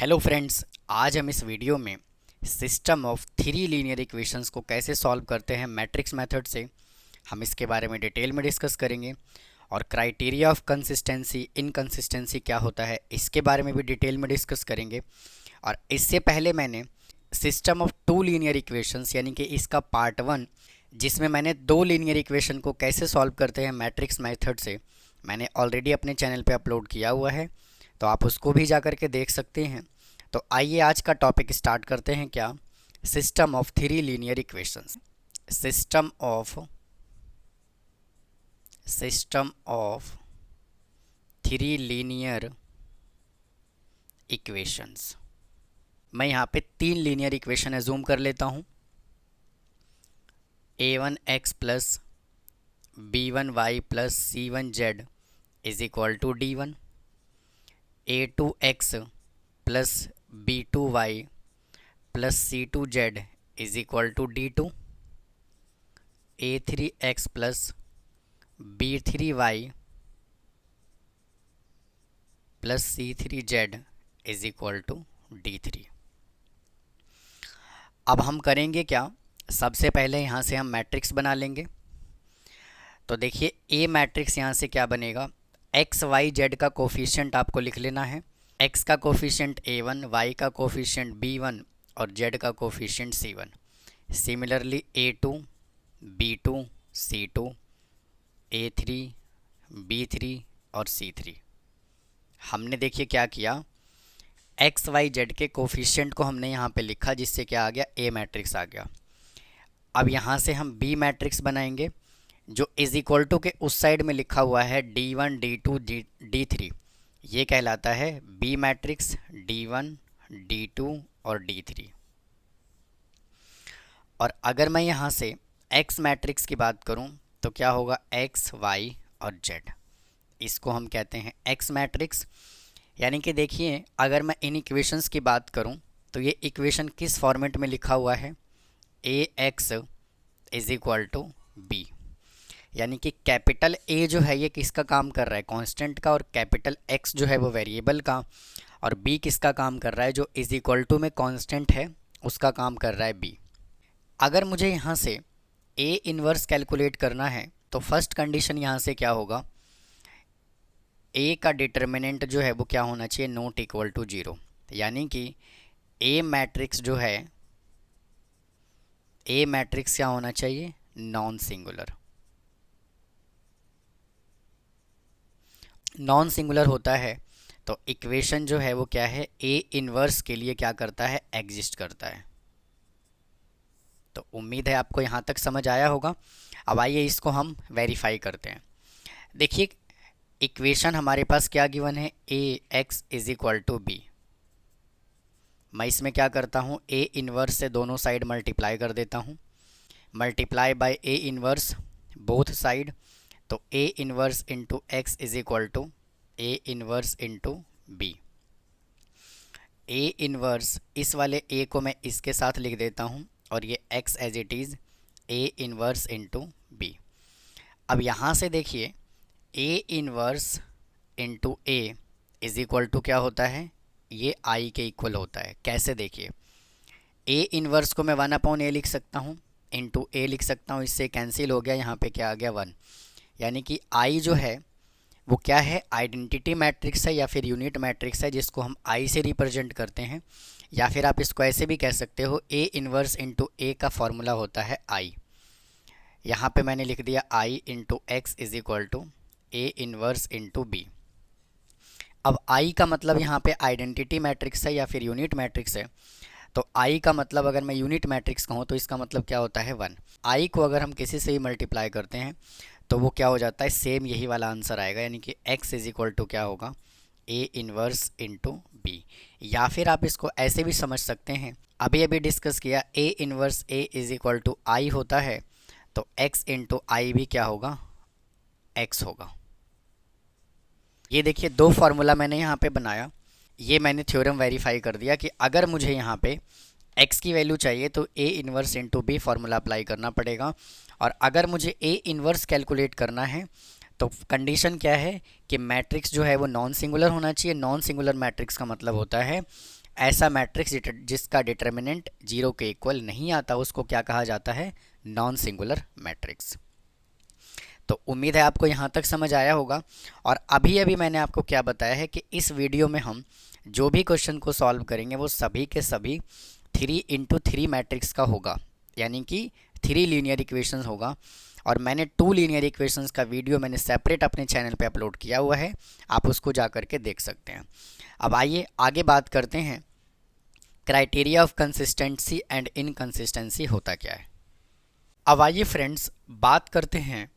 Hello friends, आज हम इस वीडियो में system of three linear equations को कैसे सॉल्व करते हैं मैट्रिक्स मेथड से, हम इसके बारे में डिटेल में डिस्कस करेंगे। और क्राइटेरिया ऑफ कंसिस्टेंसी, इनकंसिस्टेंसी क्या होता है, इसके बारे में भी डिटेल में डिस्कस करेंगे। और इससे पहले मैंने system of two linear equations यानी कि इसका पार्ट 1, जिसमें मैंने दो लीनियर इक्वेशन को कैसे सॉल्व करते हैं मैट्रिक्स मेथड से, मैंने ऑलरेडी अपने चैनल पे अपलोड किया हुआ है, तो आप उसको भी जा कर के देख सकते हैं। तो आइए आज का टॉपिक स्टार्ट करते हैं। क्या? System of three linear equations. System of three linear equations. मैं यहाँ पे तीन लीनियर इक्वेशन एज्यूम कर लेता हूँ। a1x plus b1y plus c1z is equal to d1, a2x plus b2y plus c2z is equal to d2, a3x plus b3y plus c3z is equal to d3। अब हम करेंगे क्या? सबसे पहले यहाँ से हम मैट्रिक्स बना लेंगे। तो देखिए, ए मैट्रिक्स यहाँ से क्या बनेगा, एक्स वाई जेड का कोफिशिएंट आपको लिख लेना है। एक्स का कोफिशिएंट a1, वाई का कोफिशिएंट b1 और जेड का coefficient c1। Similarly a2, b2, c2, a3, b3 और c3। हमने देखिए क्या किया, एक्स वाई जेड के कोफिशिएंट को हमने यहाँ पे लिखा, जिससे क्या आ गया, ए मैट्रिक्स आ गया। अब यहाँ से हम बी मैट्रिक्स बनाएंगे, जो इज इक्वल टू के उस साइड में लिखा हुआ है d1, d2, d3। ये कहलाता है बी मैट्रिक्स, d1, d2 और d3। और अगर मैं यहाँ से एक्स मैट्रिक्स की बात करूँ तो क्या होगा, एक्स, वाई और जेड। इसको हम कहते हैं एक्स मैट्रिक्स। यानी कि देखिए, अगर मैं इन इक्वेशंस की बात करूं तो ये इक्वेशन किस फॉर्मेट में लिखा हुआ है, A X is equal to B. यानी कि कैपिटल ए जो है ये किसका काम कर रहा है, कांस्टेंट का, और कैपिटल एक्स जो है वो वेरिएबल का, और बी किसका काम कर रहा है, जो इज इक्वल टू में कांस्टेंट है उसका काम कर रहा है बी। अगर मुझे यहाँ से ए इन्वर्स कैलकुलेट करना है तो फर्स्ट कंडीशन यहाँ से क्या होगा, ए का डिटर्मिनेंट जो है वो क्या होना चाहिए, नॉट इक्वल टू 0। यानी कि ए मैट्रिक्स जो है, ए मैट्रिक्स क्या होना चाहिए, नॉन सिंगुलर। नॉन सिंगुलर होता है तो इक्वेशन जो है वो क्या है, ए इन्वर्स के लिए क्या करता है, एग्जिस्ट करता है। तो उम्मीद है आपको यहाँ तक समझ आया होगा। अब आइए इसको हम वेरीफाई करते हैं। देखिए, इक्वेशन हमारे पास क्या गिवन है, A X is equal to B. मैं इसमें क्या करता हूँ, ए इन्वर्स से दोनों साइड मल्टीप्लाई कर देता हूँ, multiply by A inverse both side. तो A inverse into X is equal to A inverse into B. A inverse, इस वाले ए को मैं इसके साथ लिख देता हूँ और ये X as it is A inverse into B. अब यहाँ से देखिए, A inverse into A is equal to क्या होता है, ये आई के इक्वल होता है। कैसे? देखिए, ए इन्वर्स को मैं 1/a लिख सकता हूँ, इंटू ए लिख सकता हूँ, इससे कैंसिल हो गया, यहाँ पे क्या आ गया, 1। यानी कि आई जो है वो क्या है, आइडेंटिटी मैट्रिक्स है या फिर यूनिट मैट्रिक्स है, जिसको हम आई से रिप्रेजेंट करते हैं। या फिर आप इसको ऐसे भी कह सकते हो, ए इन्वर्स इंटू ए का फॉर्मूला होता है आई। यहाँ पे मैंने लिख दिया I into X is equal to A inverse into B. अब आई का मतलब यहाँ पे आइडेंटिटी मैट्रिक्स है या फिर यूनिट मैट्रिक्स है। तो आई का मतलब अगर मैं यूनिट मैट्रिक्स कहूँ तो इसका मतलब क्या होता है, 1। आई को अगर हम किसी से भी मल्टीप्लाई करते हैं तो वो क्या हो जाता है, सेम यही वाला आंसर आएगा। यानी कि एक्स इज इक्वल टू क्या होगा, ए इन्वर्स इंटू बी। या फिर आप इसको ऐसे भी समझ सकते हैं, अभी अभी डिस्कस किया, A inverse A is equal to I होता है, तो एक्स इंटू आई भी क्या होगा, एक्स होगा। ये देखिए, दो फार्मूला मैंने यहाँ पे बनाया। ये मैंने थ्योरम वेरीफाई कर दिया कि अगर मुझे यहाँ पे x की वैल्यू चाहिए तो A inverse into B formula apply करना पड़ेगा। और अगर मुझे ए इन्वर्स कैलकुलेट करना है तो कंडीशन क्या है कि मैट्रिक्स जो है वो नॉन सिंगुलर होना चाहिए। नॉन सिंगुलर मैट्रिक्स का मतलब होता है ऐसा मैट्रिक्स जिसका डिटर्मिनेंट 0 के इक्वल नहीं आता, उसको क्या कहा जाता है, नॉन सिंगुलर मैट्रिक्स। तो उम्मीद है आपको यहाँ तक समझ आया होगा। और अभी अभी मैंने आपको क्या बताया है कि इस वीडियो में हम जो भी क्वेश्चन को सॉल्व करेंगे वो सभी के सभी 3x3 मैट्रिक्स का होगा, यानी कि 3 लीनियर इक्वेशंस होगा। और मैंने 2 लीनियर इक्वेशंस का वीडियो मैंने सेपरेट अपने चैनल पे अपलोड किया हुआ है, आप उसको जा कर के देख सकते हैं। अब आइए आगे बात करते हैं criteria of consistency and inconsistency होता क्या है। अब आइए फ्रेंड्स बात करते हैं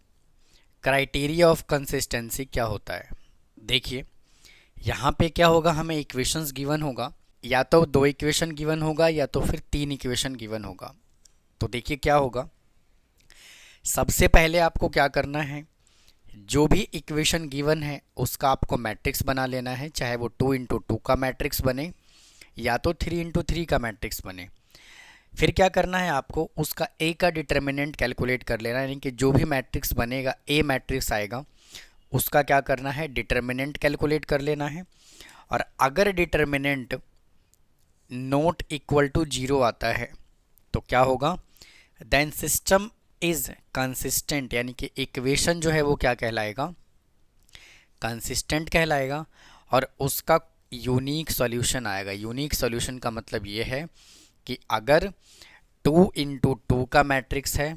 क्राइटेरिया ऑफ कंसिस्टेंसी क्या होता है। देखिए यहाँ पे क्या होगा, हमें इक्वेशंस गिवन होगा, या तो 2 इक्वेशन गिवन होगा या तो फिर 3 इक्वेशन गिवन होगा। तो देखिए क्या होगा, सबसे पहले आपको क्या करना है, जो भी इक्वेशन गिवन है उसका आपको मैट्रिक्स बना लेना है, चाहे वो 2x2 का मैट्रिक्स बने या तो 3x3 का मैट्रिक्स बने। फिर क्या करना है, आपको उसका ए का डिटर्मिनेंट कैलकुलेट कर लेना है, यानी कि जो भी मैट्रिक्स बनेगा, ए मैट्रिक्स आएगा, उसका क्या करना है, डिटर्मिनेंट कैलकुलेट कर लेना है। और अगर डिटर्मिनेंट नॉट इक्वल टू 0 आता है तो क्या होगा, देन सिस्टम इज कंसिस्टेंट, यानी कि इक्वेशन जो है वो क्या कहलाएगा, कंसिस्टेंट कहलाएगा और उसका यूनिक सॉल्यूशन आएगा। यूनिक सॉल्यूशन का मतलब ये है कि अगर 2x2 का मैट्रिक्स है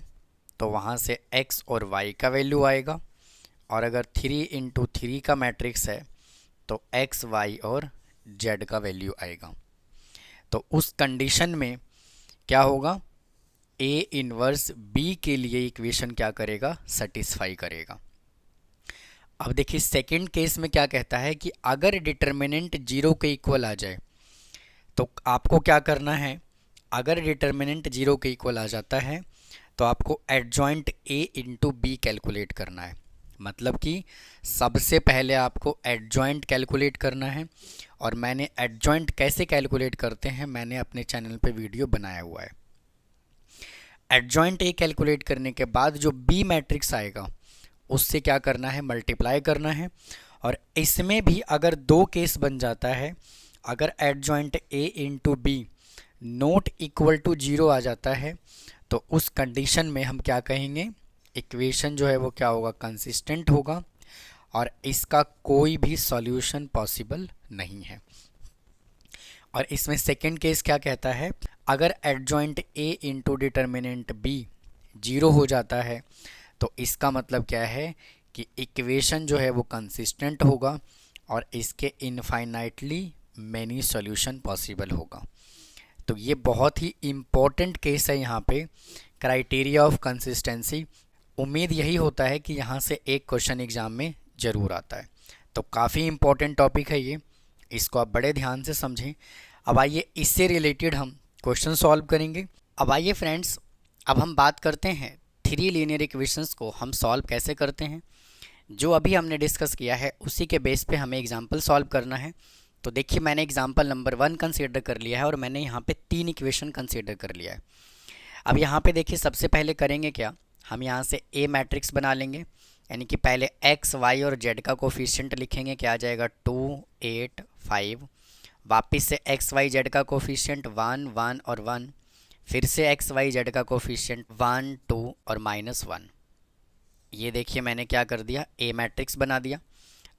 तो वहाँ से x और y का वैल्यू आएगा, और अगर 3x3 का मैट्रिक्स है तो x, y और z का वैल्यू आएगा। तो उस कंडीशन में क्या होगा, A इनवर्स B के लिए इक्वेशन क्या करेगा, सेटिस्फाई करेगा। अब देखिए सेकंड केस में क्या कहता है कि अगर डिटर्मिनेंट 0 के इक्वल आ जाए तो आपको क्या करना है, अगर डिटर्मिनेंट 0 के इक्वल आ जाता है तो आपको adjoint A into B calculate करना है। मतलब कि सबसे पहले आपको एडजॉइंट कैलकुलेट करना है, और मैंने एडजॉइंट कैसे कैलकुलेट करते हैं मैंने अपने चैनल पे वीडियो बनाया हुआ है। एडजॉइंट ए कैलकुलेट करने के बाद जो बी मैट्रिक्स आएगा उससे क्या करना है, मल्टीप्लाई करना है। और इसमें भी अगर 2 केस बन जाता है, अगर adjoint A into B not equal to 0 आ जाता है तो उस कंडीशन में हम क्या कहेंगे, इक्वेशन जो है वो क्या होगा, कंसिस्टेंट होगा और इसका कोई भी सॉल्यूशन पॉसिबल नहीं है। और इसमें सेकंड केस क्या कहता है, अगर adjoint A into determinant B 0 हो जाता है तो इसका मतलब क्या है कि इक्वेशन जो है वो कंसिस्टेंट होगा और इसके इनफाइनाइटली मैनी सॉल्यूशन पॉसिबल होगा। तो ये बहुत ही इम्पोर्टेंट केस है यहाँ पे, क्राइटेरिया ऑफ कंसिस्टेंसी। उम्मीद यही होता है कि यहाँ से एक क्वेश्चन एग्जाम में ज़रूर आता है। तो काफ़ी इम्पोर्टेंट टॉपिक है ये, इसको आप बड़े ध्यान से समझें। अब आइए इससे रिलेटेड हम क्वेश्चन सॉल्व करेंगे। अब आइए फ्रेंड्स, अब हम बात करते हैं 3 लीनियर इक्वेशंस को हम सॉल्व कैसे करते हैं। जो अभी हमने डिस्कस किया है उसी के बेस पे हमें एग्जाम्पल सॉल्व करना है। तो देखिए मैंने एग्जाम्पल नंबर 1 कंसीडर कर लिया है और मैंने यहाँ पे 3 इक्वेशन कंसीडर कर लिया है। अब यहाँ पे देखिए सबसे पहले करेंगे क्या, हम यहाँ से ए मैट्रिक्स बना लेंगे, यानी कि पहले एक्स, वाई और जेड का कोफिशिएंट लिखेंगे, क्या आ जाएगा 2, 8, 5। वापस से एक्स, वाई, जेड का कोफिशिएंट 1, 1 और 1। फिर से एक्स, वाई, जेड का कोफिशिएंट 1, 2 और -1। ये देखिए मैंने क्या कर दिया, ए मैट्रिक्स बना दिया।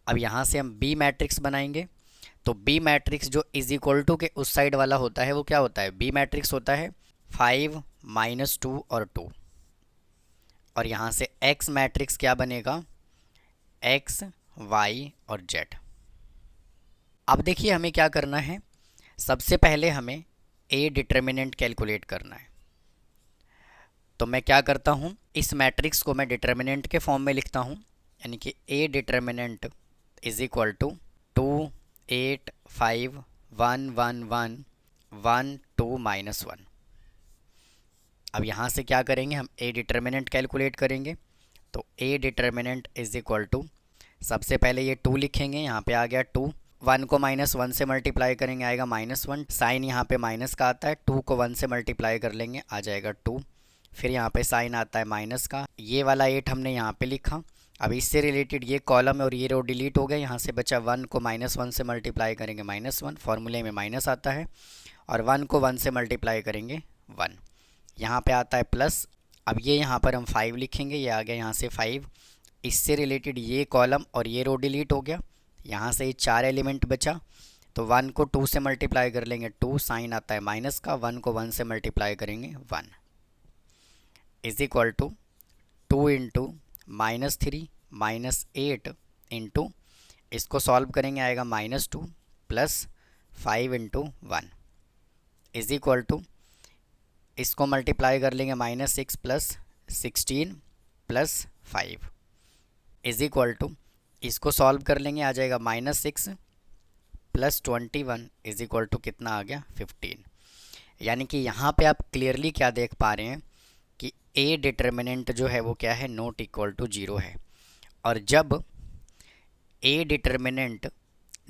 अब यहाँ से हम बी मैट्रिक्स बनाएंगे। तो बी मैट्रिक्स जो इज इक्वल टू के उस साइड वाला होता है वो क्या होता है, बी मैट्रिक्स होता है 5, -2 और 2। और यहाँ से एक्स मैट्रिक्स क्या बनेगा, एक्स, वाई और जेड। अब देखिए हमें क्या करना है, सबसे पहले हमें ए डिटर्मिनेंट कैलकुलेट करना है। तो मैं क्या करता हूँ, इस मैट्रिक्स को मैं डिटर्मिनेंट के फॉर्म में लिखता हूँ, यानी कि A determinant is equal to 2, 8, 5, 1, 1, 1, 1, 2, -1। अब यहाँ से क्या करेंगे, हम ए डिटर्मिनेंट कैलकुलेट करेंगे। तो A determinant is equal to, सबसे पहले ये 2 लिखेंगे, यहाँ पे आ गया 2, 1 को -1 से मल्टीप्लाई करेंगे आएगा -1, साइन यहाँ पे माइनस का आता है, 2 को 1 से मल्टीप्लाई कर लेंगे आ जाएगा 2, फिर यहाँ पे साइन आता है माइनस का, ये वाला 8 हमने यहाँ पे लिखा अब इससे रिलेटेड ये कॉलम और ये रो डिलीट हो गए, यहाँ से बचा 1 को -1 से मल्टीप्लाई करेंगे -1, फॉर्मूले में माइनस आता है, और 1 को 1 से मल्टीप्लाई करेंगे 1, यहाँ पे आता है प्लस। अब ये यहाँ पर हम 5 लिखेंगे, ये आ गया यहाँ से 5, इससे रिलेटेड ये कॉलम और ये रो डिलीट हो गया, यहाँ से ये 4 एलिमेंट बचा, तो 1 को 2 से मल्टीप्लाई कर लेंगे 2, साइन आता है माइनस का, 1 को 1 से मल्टीप्लाई करेंगे 1, is equal to 2 into -3 -8 into, इसको सॉल्व करेंगे आएगा -2 plus 5 into 1 is equal to, इसको मल्टीप्लाई कर लेंगे -6 plus 16 plus 5 is equal to, इसको सॉल्व कर लेंगे आ जाएगा -6 प्लस 21 इज इक्वल टू कितना आ गया 15। यानी कि यहाँ पे आप क्लियरली क्या देख पा रहे हैं कि ए डिटर्मिनेंट जो है वो क्या है, नॉट इक्वल टू 0 है। और जब A determinant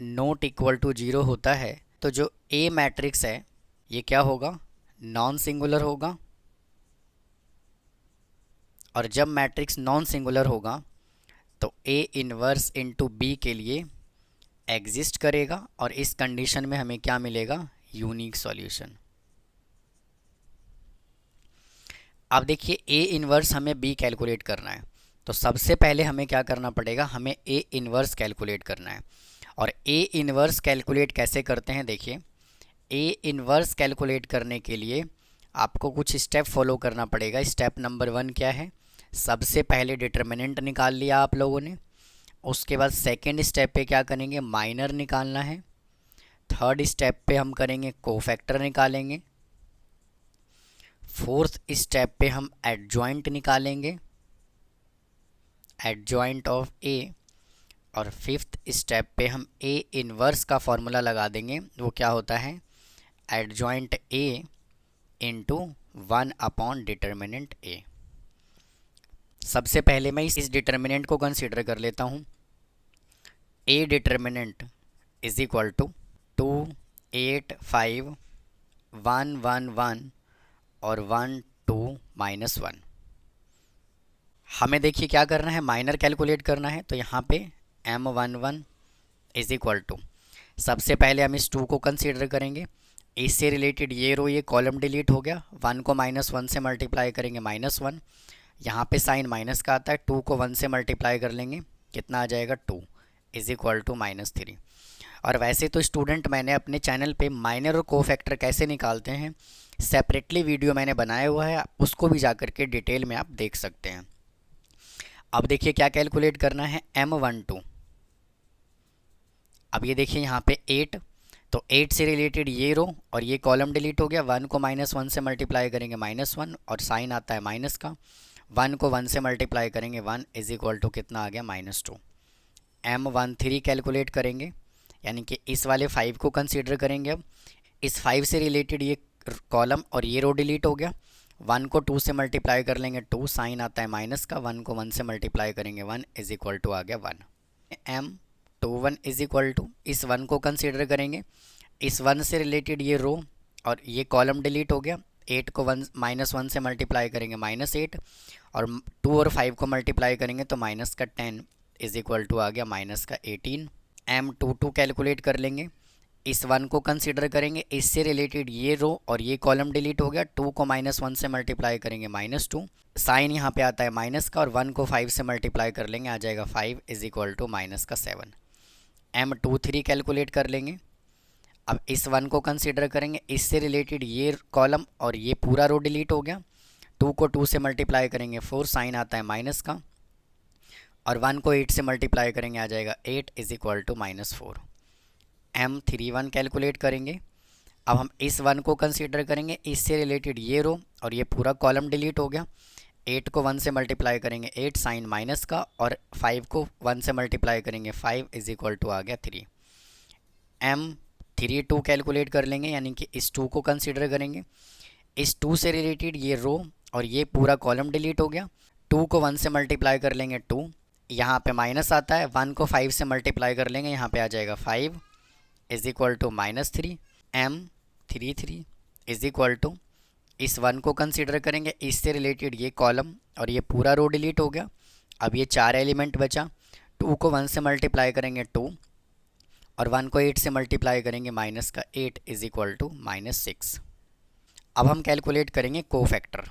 not equal to 0 होता है तो जो ए मैट्रिक्स है ये क्या होगा, नॉन सिंगुलर होगा, और जब मैट्रिक्स नॉन सिंगुलर होगा तो ए इनवर्स इनटू बी के लिए एग्जिस्ट करेगा, और इस कंडीशन में हमें क्या मिलेगा, यूनिक सॉल्यूशन। अब देखिए ए इनवर्स हमें बी कैलकुलेट करना है, तो सबसे पहले हमें क्या करना पड़ेगा, हमें ए इनवर्स कैलकुलेट करना है। और ए इनवर्स कैलकुलेट कैसे करते हैं, देखिए ए इनवर्स कैलकुलेट करने के लिए आपको कुछ स्टेप फॉलो करना पड़ेगा। स्टेप नंबर 1 क्या है, सबसे पहले डिटर्मिनेंट निकाल लिया आप लोगों ने, उसके बाद सेकेंड स्टेप पे क्या करेंगे, माइनर निकालना है, थर्ड स्टेप पे हम करेंगे कोफैक्टर निकालेंगे, फोर्थ स्टेप पे हम एडजॉइंट निकालेंगे, एडजॉइंट ऑफ ए, और फिफ्थ स्टेप पे हम ए इनवर्स का फॉर्मूला लगा देंगे, वो क्या होता है, adjoint A into 1 upon determinant A. सबसे पहले मैं इस डिटर्मिनेंट को कंसीडर कर लेता हूँ। A determinant is equal to 2 8 5 1 1 1 और 1 2 -1। हमें देखिए क्या करना है, माइनर कैलकुलेट करना है, तो यहाँ पे m11 इज इक्वल टू, सबसे पहले हम इस 2 को कंसीडर करेंगे, इससे रिलेटेड ये रो ये कॉलम डिलीट हो गया, 1 को -1 से मल्टीप्लाई करेंगे -1, यहाँ पे साइन माइनस का आता है, 2 को 1 से मल्टीप्लाई कर लेंगे कितना आ जाएगा 2 इज इक्वल टू -3। और वैसे तो स्टूडेंट मैंने अपने चैनल पे माइनर और कोफैक्टर कैसे निकालते हैं सेपरेटली वीडियो मैंने बनाया हुआ है, उसको भी जा कर के डिटेल में आप देख सकते हैं। अब देखिए क्या कैलकुलेट करना है, m12। अब ये देखिए यहाँ पे 8, तो 8 से रिलेटेड ये रो और ये कॉलम डिलीट हो गया, 1 को -1 से मल्टीप्लाई करेंगे -1 और साइन आता है माइनस का, 1 को 1 से मल्टीप्लाई करेंगे 1 इज इक्वल टू कितना आ गया -2। m13 कैलकुलेट करेंगे, यानी कि इस वाले 5 को कंसीडर करेंगे। अब इस 5 से रिलेटेड ये कॉलम और ये रो डिलीट हो गया, 1 को 2 से मल्टीप्लाई कर लेंगे 2, साइन आता है माइनस का, 1 को 1 से मल्टीप्लाई करेंगे 1 इज इक्वल टू आ गया 1। m21 इज इक्वल टू, इस 1 को कंसीडर करेंगे, इस 1 से रिलेटेड ये रो और ये कॉलम डिलीट हो गया, 8 को 1 से मल्टीप्लाई करेंगे -8, और 2 और 5 को मल्टीप्लाई करेंगे तो माइनस का 10 इज इक्वल टू आ गया -18। m22 कैलकुलेट कर लेंगे, इस 1 को कंसीडर करेंगे, इससे रिलेटेड ये रो और ये कॉलम डिलीट हो गया, 2 को -1 से मल्टीप्लाई करेंगे -2, साइन यहाँ पे आता है माइनस का, और 1 को 5 से मल्टीप्लाई कर लेंगे आ जाएगा 5 is equal to -7। m23 calculate कर लेंगे, अब इस 1 को कंसीडर करेंगे, इससे रिलेटेड ये कॉलम और ये पूरा रो डिलीट हो गया, 2 को 2 से मल्टीप्लाई करेंगे 4, साइन आता है माइनस का, और 1 को 8 से मल्टीप्लाई करेंगे आ जाएगा 8 is equal to -4। m31 calculate करेंगे, अब हम इस 1 को कंसीडर करेंगे, इससे रिलेटेड ये रो और ये पूरा कॉलम डिलीट हो गया, 8 को 1 से मल्टीप्लाई करेंगे 8, साइन माइनस का, और 5 को 1 से मल्टीप्लाई करेंगे 5 इज इक्वल टू आ गया 3। m32 कैलकुलेट कर लेंगे, यानी कि इस 2 को कंसीडर करेंगे, इस 2 से रिलेटेड ये रो और ये पूरा कॉलम डिलीट हो गया, 2 को 1 से मल्टीप्लाई कर लेंगे 2, यहाँ पे माइनस आता है, 1 को 5 से मल्टीप्लाई कर लेंगे, यहाँ पे आ जाएगा 5 is equal to -3। m33 is equal to, इस 1 को कंसीडर करेंगे, इससे रिलेटेड ये कॉलम और ये पूरा रो डिलीट हो गया, अब ये 4 एलिमेंट बचा, 2 को 1 से मल्टीप्लाई करेंगे 2, और 1 को 8 से मल्टीप्लाई करेंगे माइनस का 8 इज इक्वल टू -6। अब हम कैलकुलेट करेंगे कोफैक्टर।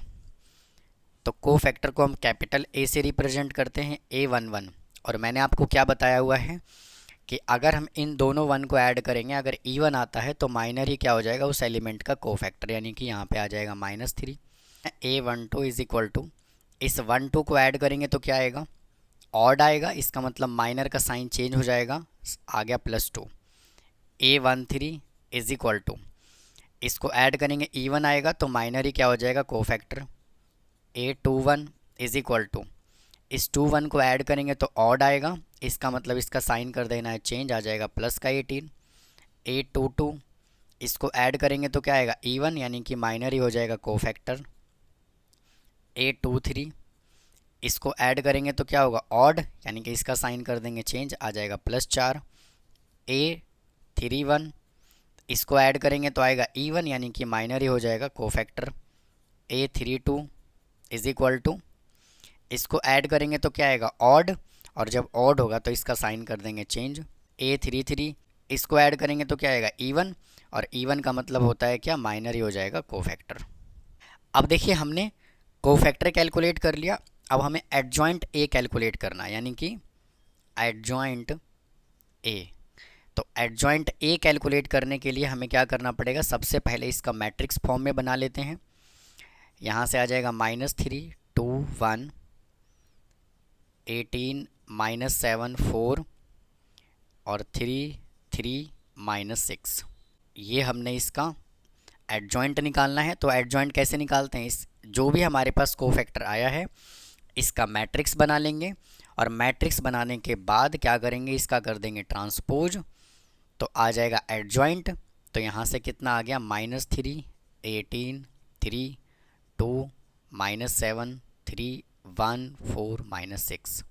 तो कोफैक्टर को हम कैपिटल ए से रिप्रेजेंट करते हैं, A11। और मैंने आपको क्या बताया हुआ है कि अगर हम इन दोनों 1 को ऐड करेंगे, अगर इवन आता है तो माइनर ही क्या हो जाएगा उस एलिमेंट का कोफैक्टर, यानी कि यहाँ पे आ जाएगा -3। A12 इज इक्वल टू, इस 1 2 को ऐड करेंगे तो क्या आएगा, ऑड आएगा, इसका मतलब माइनर का साइन चेंज हो जाएगा, आ गया +2। A13 इज इक्वल टू, इसको ऐड करेंगे इवन आएगा तो माइनर ही क्या हो जाएगा cofactor. A21 is equal to, इस 2 1 को ऐड करेंगे तो ऑड आएगा, इसका मतलब इसका साइन कर देना है चेंज, आ जाएगा प्लस का 18। A22 इसको ऐड करेंगे तो क्या आएगा इवन, यानी कि माइनर ही हो जाएगा कोफैक्टर। A23 इसको ऐड करेंगे तो क्या होगा ऑड, यानी कि इसका साइन कर देंगे चेंज, आ जाएगा +4। A31 इसको ऐड करेंगे तो आएगा इवन, यानी कि माइनर ही हो जाएगा cofactor. A32 is equal to, इसको ऐड करेंगे तो क्या आएगा ऑड, और जब ऑड होगा तो इसका साइन कर देंगे चेंज। A33 इसको ऐड करेंगे तो क्या आएगा इवन, और इवन का मतलब होता है क्या, माइनर ही हो जाएगा कोफैक्टर। अब देखिए हमने कोफैक्टर कैलकुलेट कर लिया, अब हमें एडजॉइंट ए कैलकुलेट करना है, यानी कि एडजॉइंट ए। तो एडजॉइंट ए कैलकुलेट करने के लिए हमें क्या करना पड़ेगा, सबसे पहले इसका मैट्रिक्स फॉर्म में बना लेते हैं। यहाँ से आ जाएगा -3 2 1 18 -7 4 और 3 3 -6। ये हमने इसका एडजॉइंट निकालना है। तो एडजॉइंट कैसे निकालते हैं, इस जो भी हमारे पास कोफैक्टर आया है इसका मैट्रिक्स बना लेंगे, और मैट्रिक्स बनाने के बाद क्या करेंगे, इसका कर देंगे ट्रांसपोज, तो आ जाएगा एडजॉइंट। तो यहाँ से कितना आ गया, -3 18 3 2 -7 3 1 4 -6।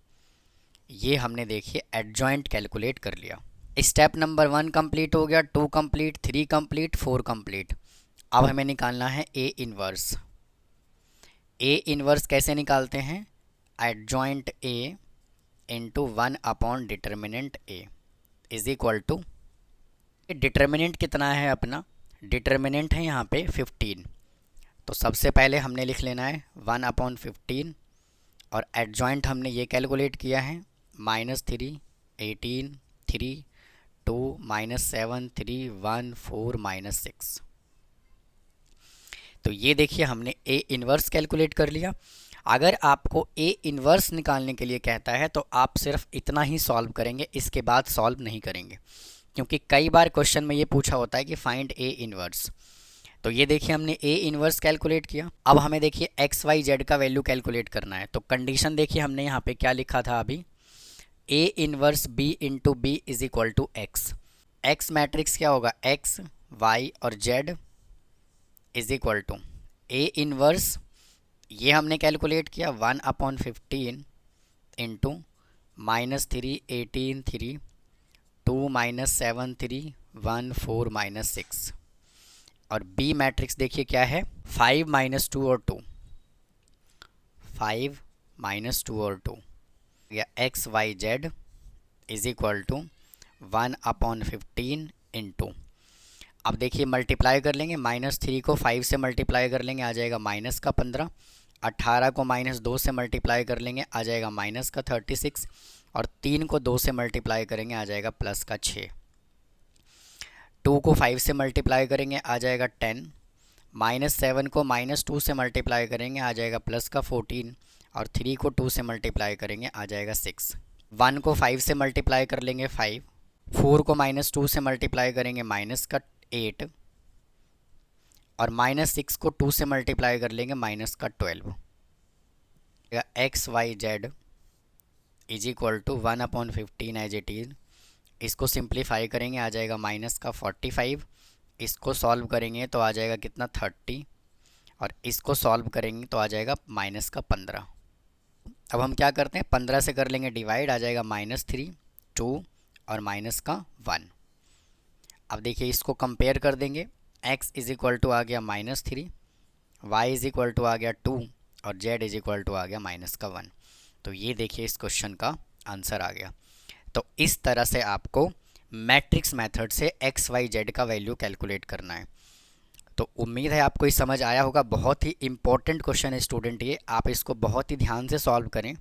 ये हमने देखिए एडजॉइंट कैलकुलेट कर लिया। स्टेप नंबर 1 कंप्लीट हो गया, 2 कंप्लीट, 3 कंप्लीट, 4 कंप्लीट। अब हमें निकालना है ए इन्वर्स। ए इन्वर्स कैसे निकालते हैं, adjoint A into 1 upon determinant A is equal to, determinant कितना है अपना, डिटर्मिनेंट है यहाँ पे 15। तो सबसे पहले हमने लिख लेना है 1/15, और एडजॉइंट हमने ये कैलकुलेट किया है -3 18 3 2 -7 3 1 4 -6। तो ये देखिए हमने ए इन्वर्स कैलकुलेट कर लिया। अगर आपको ए इन्वर्स निकालने के लिए कहता है तो आप सिर्फ इतना ही सॉल्व करेंगे, इसके बाद सॉल्व नहीं करेंगे, क्योंकि कई बार क्वेश्चन में ये पूछा होता है कि फाइंड ए इन्वर्स। तो ये देखिए हमने ए इन्वर्स कैलकुलेट किया। अब हमें देखिए एक्स वाई जेड का वैल्यू कैलकुलेट करना है। तो कंडीशन देखिए हमने यहाँ पे क्या लिखा था अभी, A inverse B into B is equal to X. X matrix क्या होगा, एक्स वाई और Z is equal to A inverse, ये हमने कैलकुलेट किया 1/15 इंटू -3 18 3 2 -7 3 1 4 -6। और बी मैट्रिक्स देखिए क्या है, 5 -2 और 2, 5 -2 और 2, या X Y Z is equal to 1/15 into, अब देखिए मल्टीप्लाई कर लेंगे, -3 को 5 से मल्टीप्लाई कर लेंगे आ जाएगा -15, 18 को -2 से मल्टीप्लाई कर लेंगे आ जाएगा -36, और 3 को 2 से मल्टीप्लाई करेंगे आ जाएगा +6। 2 को 5 से मल्टीप्लाई करेंगे आ जाएगा 10, -7 को -2 से मल्टीप्लाई करेंगे आ जाएगा +14, और 3 को 2 से मल्टीप्लाई करेंगे आ जाएगा 6। 1 को 5 से मल्टीप्लाई कर लेंगे 5, 4 को -2 से मल्टीप्लाई करेंगे -8, और -6 को 2 से मल्टीप्लाई कर लेंगे -12। X Y Z is equal to 1/15 as it is, इसको सिंप्लीफाई करेंगे आ जाएगा -45, इसको सॉल्व करेंगे तो आ जाएगा कितना 30, और इसको सॉल्व करेंगे तो आ जाएगा -15। अब हम क्या करते हैं, 15 से कर लेंगे डिवाइड, आ जाएगा -3 2 और -1। अब देखिए इसको कंपेयर कर देंगे, x इज इक्वल टू आ गया -3, y इज इक्वल टू आ गया 2, और z इज इक्वल टू आ गया -1। तो ये देखिए इस क्वेश्चन का आंसर आ गया। तो इस तरह से आपको मैट्रिक्स मेथड से एक्स वाई जेड का वैल्यू कैलकुलेट करना है। तो उम्मीद है आपको ये समझ आया होगा। बहुत ही इंपॉर्टेंट क्वेश्चन है स्टूडेंट, ये आप इसको बहुत ही ध्यान से सॉल्व करें।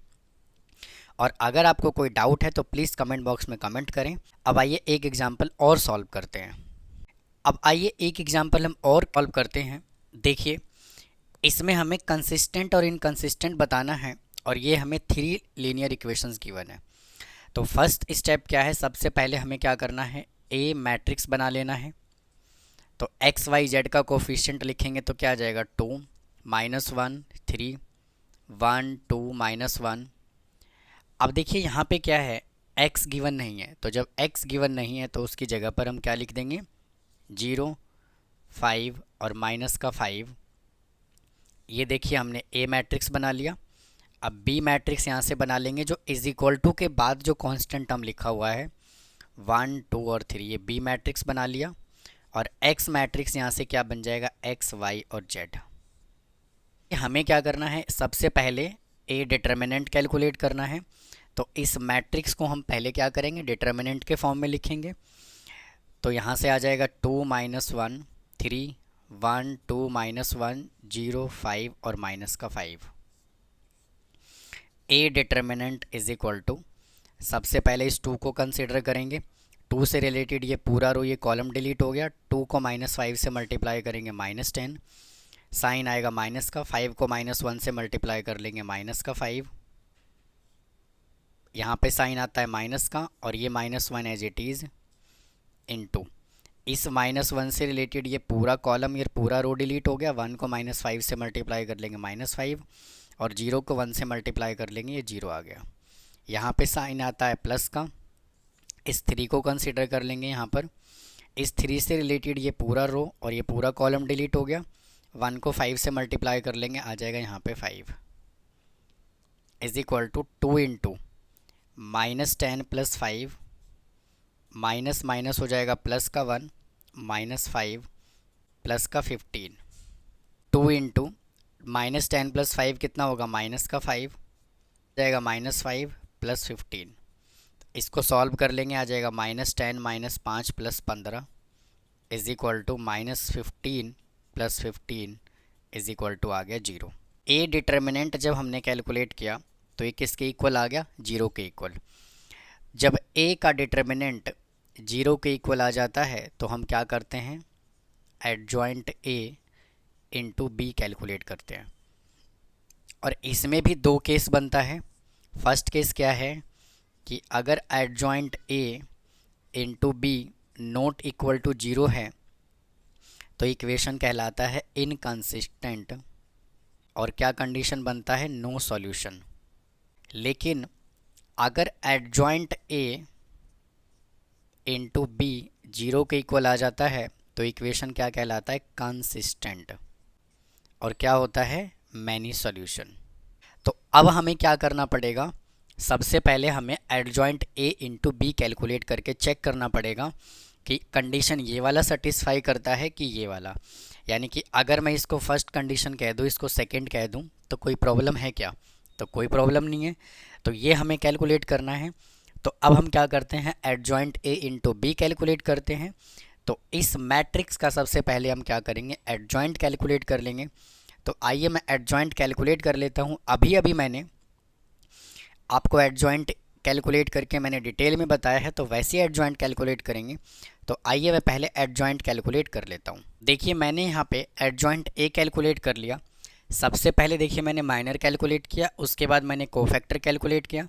और अगर आपको कोई डाउट है तो प्लीज़ कमेंट बॉक्स में कमेंट करें। अब आइए एक एग्जाम्पल और सॉल्व करते हैं। अब आइए एक एग्जाम्पल हम और सॉल्व करते हैं। देखिए इसमें हमें कंसिस्टेंट और इनकंसिस्टेंट बताना है और ये हमें 3 लीनियर इक्वेशंस गिवन है। तो फर्स्ट स्टेप क्या है, सबसे पहले हमें क्या करना है, ए मैट्रिक्स बना लेना है। तो एक्स वाई जेड का कोफिशिएंट लिखेंगे तो क्या आ जाएगा, 2 -1 3 1 2 -1। अब देखिए यहाँ पे क्या है, x गिवन नहीं है, तो जब x गिवन नहीं है तो उसकी जगह पर हम क्या लिख देंगे, 0 5 और माइनस का 5। ये देखिए हमने a मैट्रिक्स बना लिया। अब b मैट्रिक्स यहाँ से बना लेंगे, जो इज इक्वल टू के बाद जो कांस्टेंट टर्म लिखा हुआ है 1 2 और 3, ये b मैट्रिक्स बना लिया। और x मैट्रिक्स यहाँ से क्या बन जाएगा, x y और z। हमें क्या करना है, सबसे पहले a डिटर्मिनेंट कैलकुलेट करना है। तो इस मैट्रिक्स को हम पहले क्या करेंगे, डिटर्मिनेंट के फॉर्म में लिखेंगे। तो यहाँ से आ जाएगा 2 -1 3 1 2 -1 0 5 और माइनस का 5। A determinant is equal to, सबसे पहले इस 2 को कंसिडर करेंगे। 2 से रिलेटेड ये पूरा रो, ये कॉलम डिलीट हो गया। 2 को -5 से मल्टीप्लाई करेंगे -10, साइन आएगा माइनस का। 5 को -1 से मल्टीप्लाई कर लेंगे माइनस का 5, यहाँ पे साइन आता है माइनस का, और ये -1 एज इट इज़ इनटू इस -1 से रिलेटेड ये पूरा कॉलम, ये पूरा रो डिलीट हो गया। 1 को -5 से मल्टीप्लाई कर लेंगे -5, और 0 को 1 से मल्टीप्लाई कर लेंगे, ये 0 आ गया। यहाँ पे साइन आता है प्लस का। इस 3 को कंसिडर कर लेंगे यहाँ पर। इस 3 से रिलेटेड ये पूरा रो और ये पूरा कॉलम डिलीट हो गया। 1 को 5 से मल्टीप्लाई कर लेंगे, आ जाएगा यहाँ पे 5 is equal to 2 into -10 + 5, minus minus हो जाएगा प्लस का 1 -5 प्लस का 15। 2 इंटू -10 + 5 कितना होगा, माइनस का 5 जाएगा -5 + 15। इसको सॉल्व कर लेंगे, आ जाएगा -10 -5 + 15 is equal to -15 + 15 is equal to आ गया 0। ए डिटर्मिनेंट जब हमने कैलकुलेट किया तो ये किसके इक्वल आ गया, 0 के इक्वल। जब ए का डिटर्मिनेंट 0 के इक्वल आ जाता है तो हम क्या करते हैं, adjoint A into B calculate करते हैं। और इसमें भी 2 केस बनता है। फर्स्ट केस क्या है कि अगर adjoint A into B not equal to 0 है तो इक्वेशन कहलाता है इनकंसिस्टेंट, और क्या कंडीशन बनता है, नो सॉल्यूशन। लेकिन अगर एडजॉइंट ए इंटू बी 0 के इक्वल आ जाता है तो इक्वेशन क्या कहलाता है, कंसिस्टेंट, और क्या होता है, मैनी सॉल्यूशन। तो अब हमें क्या करना पड़ेगा, सबसे पहले हमें adjoint A into B calculate करके चेक करना पड़ेगा कि कंडीशन ये वाला सेटिस्फाई करता है कि ये वाला। यानी कि अगर मैं इसको फर्स्ट कंडीशन कह दूँ, इसको सेकंड कह दूँ, तो कोई प्रॉब्लम है क्या, तो कोई प्रॉब्लम नहीं है। तो ये हमें कैलकुलेट करना है। तो अब हम क्या करते हैं, adjoint A into B calculate करते हैं। तो इस मैट्रिक्स का सबसे पहले हम क्या करेंगे, एडजॉइंट कैलकुलेट कर लेंगे। तो आइए मैं एडजॉइंट कैलकुलेट कर लेता हूँ। अभी मैंने आपको एडजॉइंट कैलकुलेट करके मैंने डिटेल में बताया है, तो वैसे एडजॉइंट कैलकुलेट करेंगे। तो आइए मैं पहले एडजॉइंट कैलकुलेट कर लेता हूँ। देखिए मैंने यहाँ पे एडजॉइंट ए कैलकुलेट कर लिया। सबसे पहले देखिए मैंने माइनर कैलकुलेट किया, उसके बाद मैंने कोफैक्टर कैलकुलेट किया,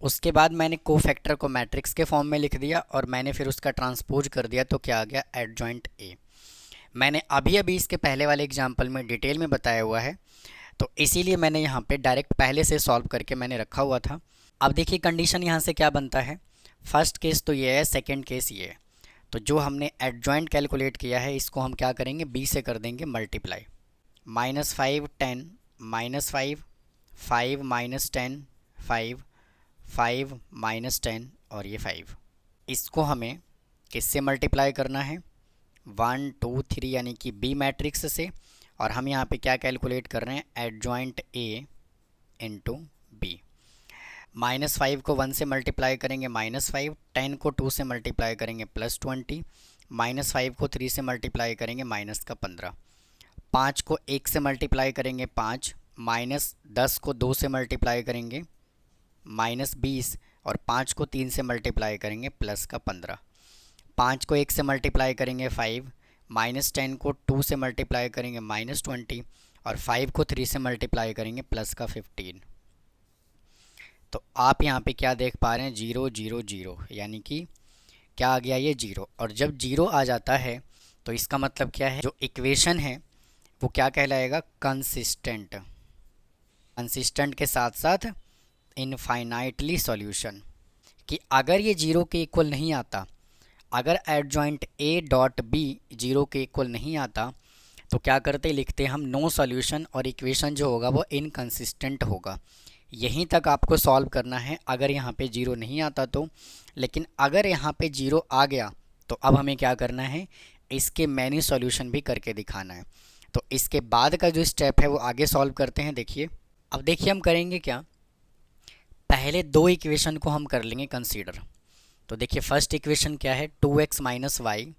उसके बाद मैंने कोफैक्टर को मैट्रिक्स के फॉर्म में लिख दिया, और मैंने फिर उसका ट्रांसपोज कर दिया, तो क्या आ गया, एडजॉइंट ए। मैंने अभी इसके पहले वाले एग्जाम्पल में डिटेल में बताया हुआ है, तो इसीलिए मैंने यहाँ पे डायरेक्ट पहले से सॉल्व करके मैंने रखा हुआ था। अब देखिए कंडीशन यहाँ से क्या बनता है, फर्स्ट केस तो ये है, सेकंड केस ये है। तो जो हमने एडजॉइंट कैलकुलेट किया है इसको हम क्या करेंगे, बी से कर देंगे मल्टीप्लाई। -5 10 -5 5 -10 5 5 -10 और ये 5। इसको हमें किससे मल्टीप्लाई करना है, 1 2 3 यानी कि बी मैट्रिक्स से। और हम यहाँ पे क्या कैलकुलेट कर रहे हैं, एडजॉइंट ए इंटू बी। -5 को 1 से मल्टीप्लाई करेंगे -5, 10 को 2 से मल्टीप्लाई करेंगे +20, -5 को 3 से मल्टीप्लाई करेंगे -15, 5 को 1 से मल्टीप्लाई करेंगे 5, -10 को 2 से मल्टीप्लाई करेंगे -20, और 5 को 3 से मल्टीप्लाई करेंगे +15, 5 को 1 से मल्टीप्लाई करेंगे 5, -10 को 2 से मल्टीप्लाई करेंगे -20, और 5 को 3 से मल्टीप्लाई करेंगे +15। तो आप यहाँ पे क्या देख पा रहे हैं, 0 0 0, यानी कि क्या आ गया, ये 0। और जब 0 आ जाता है तो इसका मतलब क्या है, जो इक्वेशन है वो क्या कहलाएगा, कंसिस्टेंट। कंसिस्टेंट के साथ साथ इनफाइनाइटली सॉल्यूशन, कि अगर ये 0 के इक्वल नहीं आता, अगर एडजॉइंट ए डॉट बी 0 के इक्वल नहीं आता, तो क्या करते, लिखते हम नो सॉल्यूशन, और इक्वेशन जो होगा वो इनकंसिस्टेंट होगा। यहीं तक आपको सॉल्व करना है अगर यहाँ पे 0 नहीं आता तो। लेकिन अगर यहाँ पे 0 आ गया तो अब हमें क्या करना है, इसके मैनी सॉल्यूशन भी करके दिखाना है। तो इसके बाद का जो स्टेप है वो आगे सॉल्व करते हैं। देखिए, अब देखिए हम करेंगे क्या, पहले दो इक्वेशन को हम कर लेंगे कंसीडर। तो देखिए फर्स्ट इक्वेशन क्या है, 2x minus Y,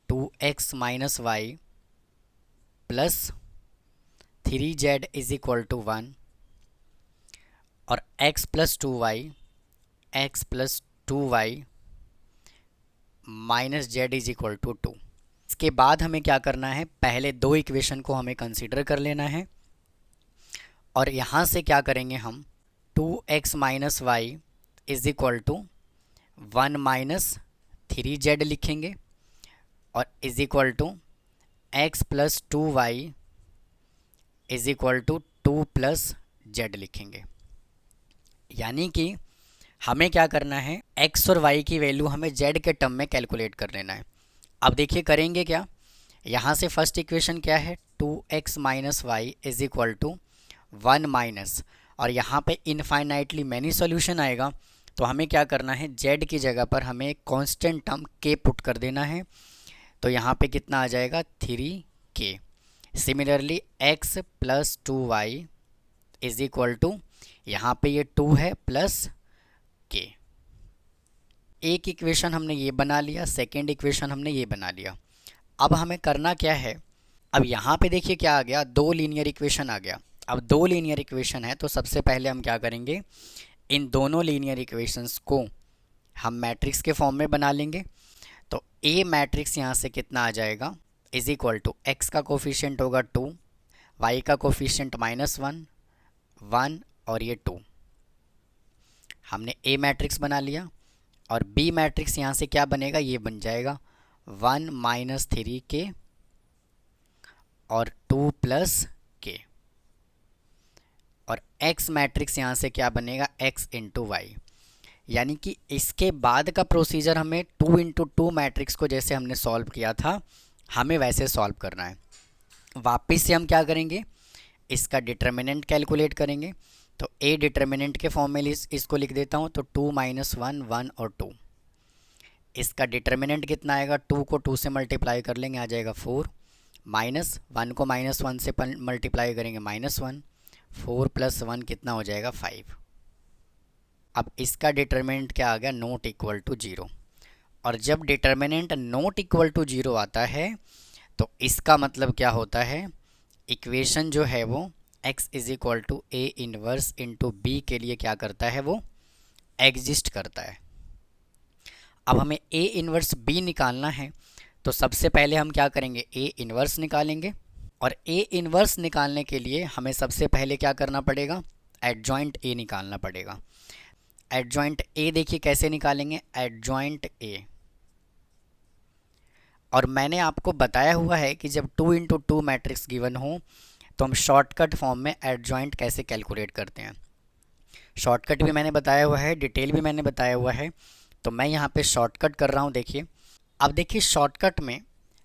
2x minus Y plus 3z is equal to 1, और x plus 2y, x plus 2y minus Z is equal to 2। इसके बाद हमें क्या करना है, पहले दो इक्वेशन को हमें कंसीडर कर लेना है, और यहाँ से क्या करेंगे हम, 2x minus Y is equal to 1 minus 3z लिखेंगे, और is equal to x plus 2y is equal to 2 plus z लिखेंगे। यानी कि हमें क्या करना है, x और y की वैल्यू हमें z के टर्म में कैलकुलेट कर लेना है। अब देखिए करेंगे क्या, यहाँ से फर्स्ट इक्वेशन क्या है, 2x minus Y is equal to 1 minus, और यहाँ पे इनफाइनाइटली मैनी सॉल्यूशन आएगा, तो हमें क्या करना है, z की जगह पर हमें एक कांस्टेंट टर्म k पुट कर देना है। तो यहाँ पे कितना आ जाएगा, 3k। Similarly x plus 2y is equal to, यहाँ पे ये 2 है प्लस k। एक इक्वेशन हमने ये बना लिया, सेकेंड इक्वेशन हमने ये बना लिया। अब हमें करना क्या है, अब यहाँ पे देखिए क्या आ गया, दो लीनियर इक्वेशन आ गया। अब दो लीनियर इक्वेशन है तो सबसे पहले हम क्या करेंगे, इन दोनों लीनियर इक्वेशंस को हम मैट्रिक्स के फॉर्म में बना लेंगे। तो ए मैट्रिक्स यहाँ से कितना आ जाएगा, इज इक्वल टू एक्स का कोफिशिएंट होगा 2, वाई का कोफिशिएंट -1, 1 और ये 2। हमने ए मैट्रिक्स बना लिया, और बी मैट्रिक्स यहाँ से क्या बनेगा, ये बन जाएगा 1 माइनस 3k और 2 प्लस k, और x मैट्रिक्स यहाँ से क्या बनेगा, x इंटू वाई। यानी कि इसके बाद का प्रोसीजर हमें 2 इंटू 2 मैट्रिक्स को जैसे हमने सॉल्व किया था, हमें वैसे सॉल्व करना है। वापस से हम क्या करेंगे, इसका डिटर्मिनेंट कैलकुलेट करेंगे। तो a डिटर्मिनेंट के फॉर्म में इसको लिख देता हूँ, तो 2 माइनस 1, 1 और 2। इसका डिटर्मिनेंट कितना आएगा, 2 को 2 से मल्टीप्लाई कर लेंगे, आ जाएगा 4, माइनस 1 को -1 से मल्टीप्लाई करेंगे -1, 4 प्लस 1 कितना हो जाएगा, 5। अब इसका डिटर्मिनेंट क्या आ गया, नॉट इक्वल टू 0। और जब डिटर्मिनेंट नॉट इक्वल टू 0 आता है तो इसका मतलब क्या होता है, इक्वेशन जो है वो x is equal to A inverse into B के लिए क्या करता है, वो एग्जिस्ट करता है। अब हमें ए इनवर्स बी निकालना है, तो सबसे पहले हम क्या करेंगे, ए इनवर्स निकालेंगे। और ए इनवर्स निकालने के लिए हमें सबसे पहले क्या करना पड़ेगा, एडजॉइंट ए निकालना पड़ेगा। एडजॉइंट ए देखिए कैसे निकालेंगे, एडजॉइंट ए, और मैंने आपको बताया हुआ है कि जब 2 इंटू 2 मैट्रिक्स गिवन हो तो हम शॉर्टकट फॉर्म में एडजॉइंट कैसे कैलकुलेट करते हैं। शॉर्टकट भी मैंने बताया हुआ है, डिटेल भी मैंने बताया हुआ है, तो मैं यहाँ पे शॉर्टकट कर रहा हूँ। देखिए, अब देखिए शॉर्टकट में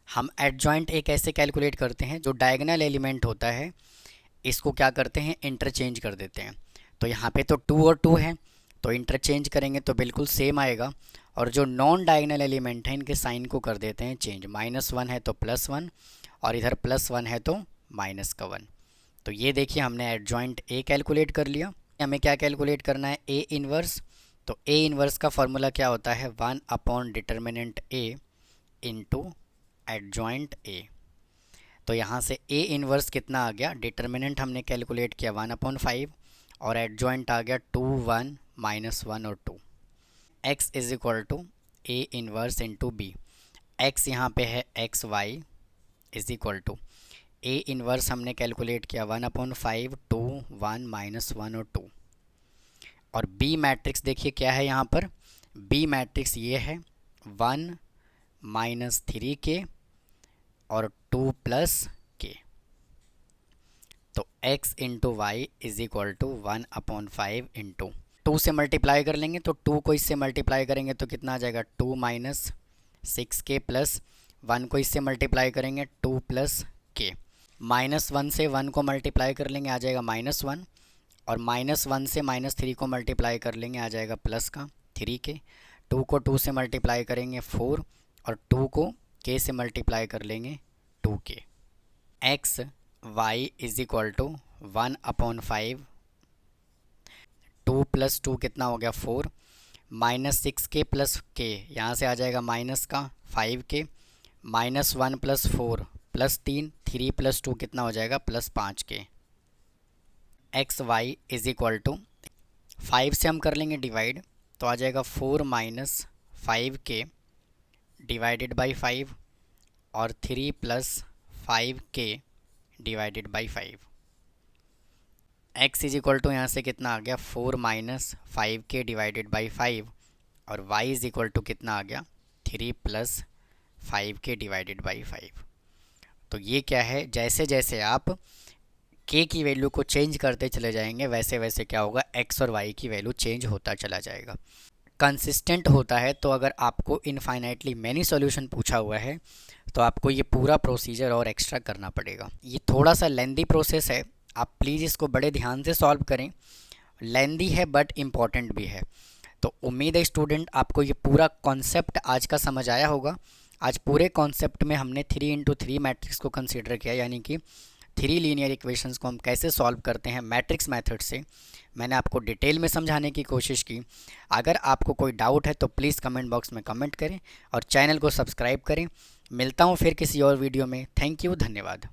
हम एडजॉइंट ए कैसे कैलकुलेट करते हैं, जो डायगोनल एलिमेंट होता है इसको क्या करते हैं, इंटरचेंज कर देते हैं। तो यहाँ पे तो 2 और 2 है, तो इंटरचेंज करेंगे तो बिल्कुल सेम आएगा। और जो नॉन डायगोनल एलिमेंट है इनके साइन को कर देते हैं चेंज, -1 है तो +1, और इधर +1 है तो -1। तो ये देखिए हमने एडजॉइंट ए कैलकुलेट कर लिया। हमें क्या कैलकुलेट करना है, ए इन्वर्स। तो ए इन्वर्स का फॉर्मूला क्या होता है, 1/डिटर्मिनेंट ए इंटू एडजॉइंट ए। तो यहाँ से ए इन्वर्स कितना आ गया, डिटर्मिनेंट हमने कैलकुलेट किया 1/5 और एडजॉइंट आ गया 2, 1, -1 और 2। x is equal to A inverse into B. X यहाँ पे है X Y is equal to A inverse हमने कैलकुलेट किया 1/5, 2, 1, -1 और 2। और बी मैट्रिक्स देखिए क्या है यहाँ पर, बी मैट्रिक्स ये है 1 -3k और 2 k। तो x into Y is equal to 1/5 into 2 से मल्टीप्लाई कर लेंगे तो 2 को इससे मल्टीप्लाई करेंगे तो कितना आ जाएगा, 2 -6k प्लस 1 को इससे मल्टीप्लाई करेंगे 2 k। -1 से 1 को मल्टीप्लाई कर लेंगे आ जाएगा -1 और -1 से -3 को मल्टीप्लाई कर लेंगे आ जाएगा प्लस का 3k। 2 को 2 से मल्टीप्लाई करेंगे 4 और 2 को k से मल्टीप्लाई कर लेंगे 2k। x y is equal to 1/5, 2 + 2 कितना हो गया 4, -6k प्लस k यहाँ से आ जाएगा माइनस का 5k, -1 + 4 +3, 3 + 2 कितना हो जाएगा +5k। X Y is equal to 5 से हम कर लेंगे डिवाइड तो आ जाएगा 4 - 5k डिवाइडेड बाई 5 और 3 + 5k divided by 5। x is equal to यहाँ से कितना आ गया 4 - 5k डिवाइडेड बाई 5 और y इज इक्वल टू कितना आ गया 3 + 5k डिवाइडेड बाई 5। तो ये क्या है, जैसे जैसे आप k की वैल्यू को चेंज करते चले जाएंगे वैसे वैसे क्या होगा, x और y की वैल्यू चेंज होता चला जाएगा। कंसिस्टेंट होता है तो अगर आपको इनफाइनाइटली मैनी सॉल्यूशन पूछा हुआ है तो आपको ये पूरा प्रोसीजर और एक्स्ट्रा करना पड़ेगा। ये थोड़ा सा लेंदी प्रोसेस है, आप प्लीज़ इसको बड़े ध्यान से सॉल्व करें। लेंदी है बट इम्पॉर्टेंट भी है। तो उम्मीद है स्टूडेंट आपको ये पूरा कॉन्सेप्ट आज का समझ आया होगा। आज पूरे कॉन्सेप्ट में हमने 3x3 मैट्रिक्स को कंसीडर किया, यानी कि 3 लीनियर इक्वेशंस को हम कैसे सॉल्व करते हैं मैट्रिक्स मेथड से। मैंने आपको डिटेल में समझाने की कोशिश की। अगर आपको कोई डाउट है तो प्लीज़ कमेंट बॉक्स में कमेंट करें और चैनल को सब्सक्राइब करें। मिलता हूँ फिर किसी और वीडियो में। थैंक यू, धन्यवाद।